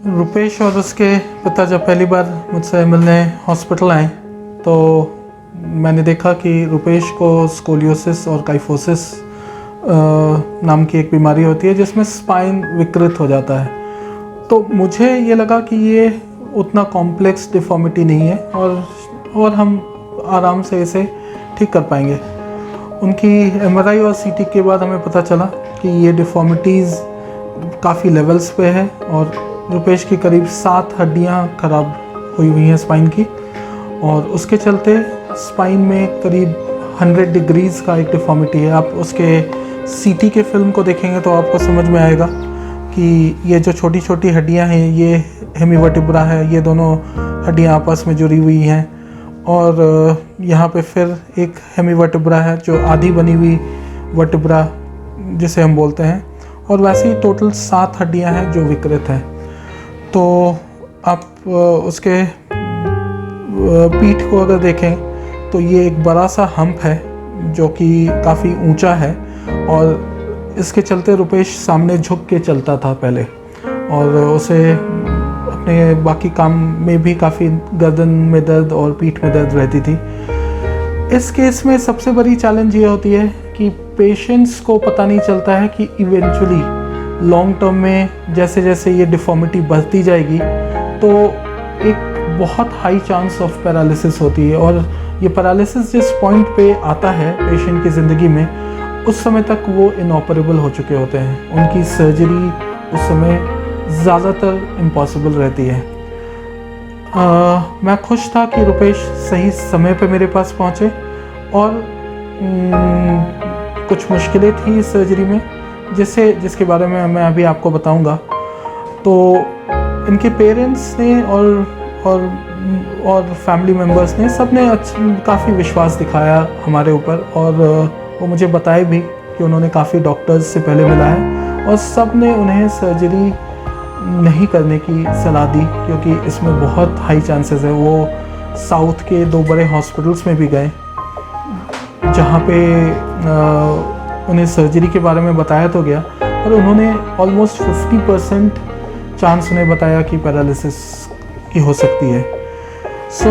रुपेश और उसके पिता जब पहली बार मुझसे मिलने हॉस्पिटल आए तो मैंने देखा कि रुपेश को स्कोलियोसिस और काइफोसिस नाम की एक बीमारी होती है जिसमें स्पाइन विकृत हो जाता है। तो मुझे ये लगा कि ये उतना कॉम्प्लेक्स डिफॉर्मिटी नहीं है और हम आराम से इसे ठीक कर पाएंगे। उनकी एमआरआई और सीटी के बाद हमें पता चला कि ये डिफॉर्मिटीज़ काफ़ी लेवल्स पे है और रुपेश की करीब 7 हड्डियां खराब हुई हैं स्पाइन की, और उसके चलते स्पाइन में करीब 100 डिग्रीज़ का एक डिफॉर्मिटी है। आप उसके सीटी के फिल्म को देखेंगे तो आपको समझ में आएगा कि ये जो छोटी छोटी हड्डियां हैं ये हेमीवर्टिब्रा है, ये दोनों हड्डियां आपस में जुड़ी हुई हैं, और यहाँ पे फिर एक हेमीवर्टिब्रा है जो आधी बनी हुई वर्टिब्रा जिसे हम बोलते हैं, और वैसे ही टोटल 7 हड्डियां हैं जो विकृत हैं। तो आप उसके पीठ को अगर देखें तो ये एक बड़ा सा हम्प है जो कि काफ़ी ऊंचा है, और इसके चलते रुपेश सामने झुक के चलता था पहले, और उसे अपने बाकी काम में भी काफ़ी गर्दन में दर्द और पीठ में दर्द रहती थी। इस केस में सबसे बड़ी चैलेंज ये होती है कि पेशेंट्स को पता नहीं चलता है कि इवेंचुअली लॉन्ग टर्म में जैसे जैसे ये डिफॉर्मिटी बढ़ती जाएगी तो एक बहुत हाई चांस ऑफ पैरालिसिस होती है, और ये पैरालिसिस जिस पॉइंट पे आता है पेशेंट की ज़िंदगी में उस समय तक वो इनऑपरेबल हो चुके होते हैं। उनकी सर्जरी उस समय ज़्यादातर इम्पॉसिबल रहती है। मैं खुश था कि रुपेश सही समय पे मेरे पास पहुँचे, और कुछ मुश्किलें थी इस सर्जरी में जिसके बारे में मैं अभी आपको बताऊंगा। तो इनके पेरेंट्स ने और फैमिली मेम्बर्स ने सब ने काफ़ी विश्वास दिखाया हमारे ऊपर, और वो मुझे बताए भी कि उन्होंने काफ़ी डॉक्टर्स से पहले मिला है और सब ने उन्हें सर्जरी नहीं करने की सलाह दी क्योंकि इसमें बहुत हाई चांसेस है। वो साउथ के 2 बड़े हॉस्पिटल्स में भी गए जहाँ पे उन्हें सर्जरी के बारे में बताया तो गया, पर उन्होंने ऑलमोस्ट 50% चांस उन्हें बताया कि पैरालिसिस की हो सकती है। सो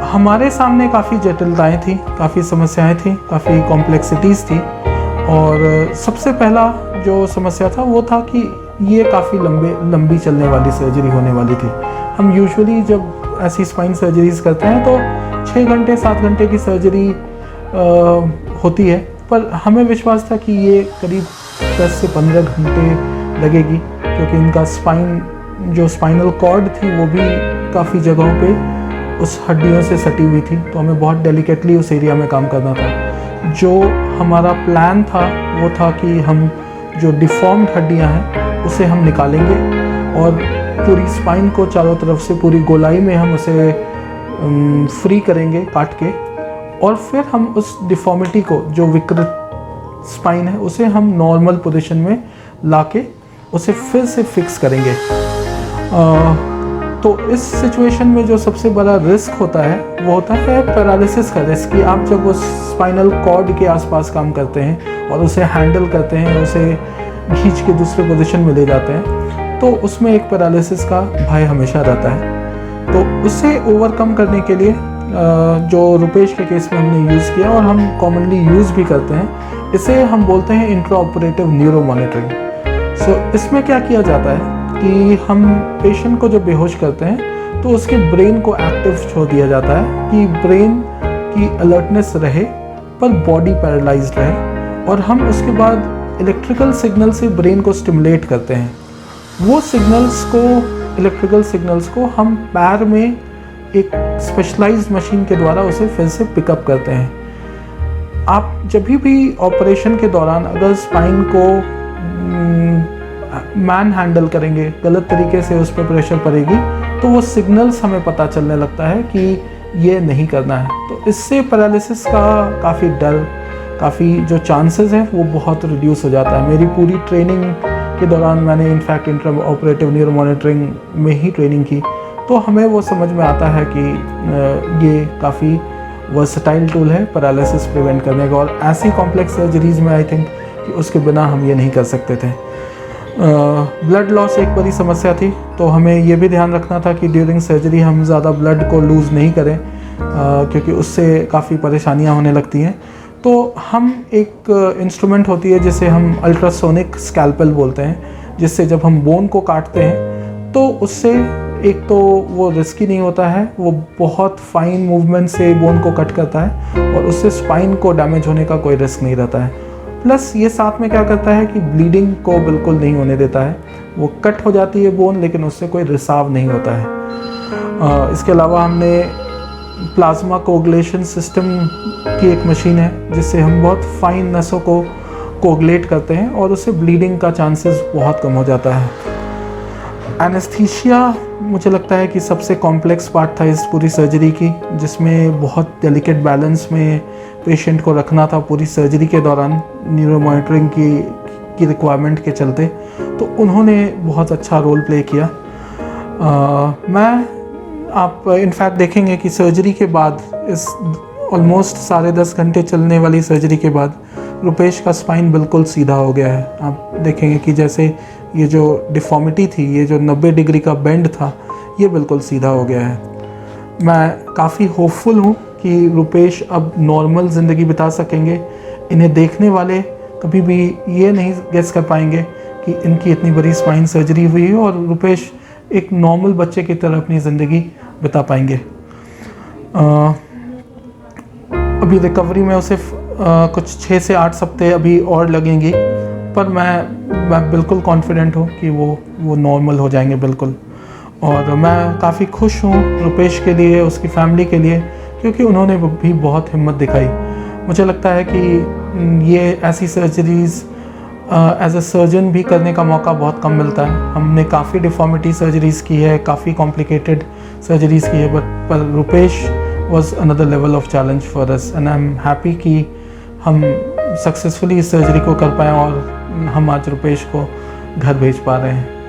हमारे सामने काफ़ी जटिलताएं थी, काफ़ी समस्याएं थी, काफ़ी कॉम्प्लेक्सिटीज़ थी, और सबसे पहला जो समस्या था वो था कि ये काफ़ी लंबी चलने वाली सर्जरी होने वाली थी। हम यूजुअली जब ऐसी स्पाइन सर्जरीज करते हैं तो 6 घंटे 7 घंटे की सर्जरी होती है, पर हमें विश्वास था कि ये करीब 10 से 15 घंटे लगेगी क्योंकि इनका जो स्पाइनल कॉर्ड थी वो भी काफ़ी जगहों पे उस हड्डियों से सटी हुई थी, तो हमें बहुत डेलिकेटली उस एरिया में काम करना था। जो हमारा प्लान था वो था कि हम जो डिफॉर्म्ड हड्डियां हैं उसे हम निकालेंगे और पूरी स्पाइन को चारों तरफ से पूरी गोलाई में हम उसे फ्री करेंगे काट के, और फिर हम उस डिफॉर्मिटी को जो विकृत स्पाइन है उसे हम नॉर्मल पोजीशन में लाके उसे फिर से फिक्स करेंगे। तो इस सिचुएशन में जो सबसे बड़ा रिस्क होता है वो होता है पैरालिसिस का रिस्क, कि आप जब उस स्पाइनल कॉर्ड के आसपास काम करते हैं और उसे हैंडल करते हैं, उसे खींच के दूसरे पोजीशन में ले जाते हैं, तो उसमें एक पैरालिसिस का भय हमेशा रहता है। तो उसे ओवरकम करने के लिए जो रुपेश के केस में हमने यूज़ किया और हम कॉमनली यूज़ भी करते हैं, इसे हम बोलते हैं इंट्रा ऑपरेटिव न्यूरो मॉनिटरिंग। सो इसमें क्या किया जाता है कि हम पेशेंट को जब बेहोश करते हैं तो उसके ब्रेन को एक्टिव छोड़ दिया जाता है कि ब्रेन की अलर्टनेस रहे पर बॉडी पैरालाइज्ड रहे, और हम उसके बाद इलेक्ट्रिकल सिग्नल से ब्रेन को स्टिमुलेट करते हैं। वो इलेक्ट्रिकल सिग्नल्स को हम पैर में एक स्पेशलाइज्ड मशीन के द्वारा उसे फिर से पिकअप करते हैं। आप जब भी ऑपरेशन के दौरान अगर स्पाइन को मैन हैंडल करेंगे, गलत तरीके से उस पर प्रेशर पड़ेगी, तो वो सिग्नल्स हमें पता चलने लगता है कि ये नहीं करना है। तो इससे पैरालिसिस का काफ़ी जो चांसेस हैं वो बहुत रिड्यूस हो जाता है। मेरी पूरी ट्रेनिंग के दौरान मैंने in fact intra operative neuro monitoring में ही ट्रेनिंग की, तो हमें वो समझ में आता है कि ये काफ़ी वर्सटाइल टूल है पैरालिसिस प्रिवेंट करने का, और ऐसी कॉम्प्लेक्स सर्जरीज में आई थिंक कि उसके बिना हम ये नहीं कर सकते थे। ब्लड लॉस एक बड़ी समस्या थी, तो हमें ये भी ध्यान रखना था कि ड्यूरिंग सर्जरी हम ज़्यादा ब्लड को लूज़ नहीं करें, क्योंकि उससे काफ़ी परेशानियां होने लगती हैं। तो हम एक इंस्ट्रूमेंट होती है जिसे हम अल्ट्रासोनिक स्कैल्पेल बोलते हैं, जिससे जब हम बोन को काटते हैं तो उससे एक तो वो रिस्की नहीं होता है, वो बहुत फाइन मूवमेंट से बोन को कट करता है और उससे स्पाइन को डैमेज होने का कोई रिस्क नहीं रहता है। प्लस ये साथ में क्या करता है कि ब्लीडिंग को बिल्कुल नहीं होने देता है। वो कट हो जाती है बोन, लेकिन उससे कोई रिसाव नहीं होता है। इसके अलावा हमने प्लाज्मा कोगुलेशन सिस्टम की एक मशीन है, जिससे हम बहुत फाइन नसों को कोगुलेट करते हैं और उससे ब्लीडिंग का चांसेस बहुत कम हो जाता है। एनेस्थीसिया मुझे लगता है कि सबसे कॉम्प्लेक्स पार्ट था इस पूरी सर्जरी की, जिसमें बहुत डेलिकेट बैलेंस में पेशेंट को रखना था पूरी सर्जरी के दौरान, न्यूरो मॉनिटरिंग की रिक्वायरमेंट के चलते। तो उन्होंने बहुत अच्छा रोल प्ले किया। आप इनफैक्ट देखेंगे कि सर्जरी के बाद, इस ऑलमोस्ट 10.5 घंटे चलने वाली सर्जरी के बाद रुपेश का स्पाइन बिल्कुल सीधा हो गया है। आप देखेंगे कि जैसे ये जो डिफॉर्मिटी थी, ये जो 90 डिग्री का बेंड था, ये बिल्कुल सीधा हो गया है। मैं काफ़ी होपफुल हूँ कि रुपेश अब नॉर्मल ज़िंदगी बिता सकेंगे। इन्हें देखने वाले कभी भी ये नहीं गेस कर पाएंगे कि इनकी इतनी बड़ी स्पाइन सर्जरी हुई है और रुपेश एक नॉर्मल बच्चे की तरह अपनी ज़िंदगी बिता पाएंगे। अभी रिकवरी में उसे कुछ 6 से 8 हफ्ते अभी और लगेंगी, पर मैं बिल्कुल कॉन्फिडेंट हूँ कि वो नॉर्मल हो जाएंगे बिल्कुल। और मैं काफ़ी खुश हूँ रुपेश के लिए, उसकी फैमिली के लिए, क्योंकि उन्होंने भी बहुत हिम्मत दिखाई। मुझे लगता है कि ये ऐसी सर्जरीज़ एज अ सर्जन भी करने का मौका बहुत कम मिलता है। हमने काफ़ी डिफॉर्मिटी सर्जरीज़ की है, काफ़ी कॉम्प्लिकेटेड सर्जरीज़ की है, पर Rupesh was another level of challenge for us, and I am happy कि हम सक्सेसफुली इस सर्जरी को कर पाएँ और हम आज रुपेश को घर भेज पा रहे हैं।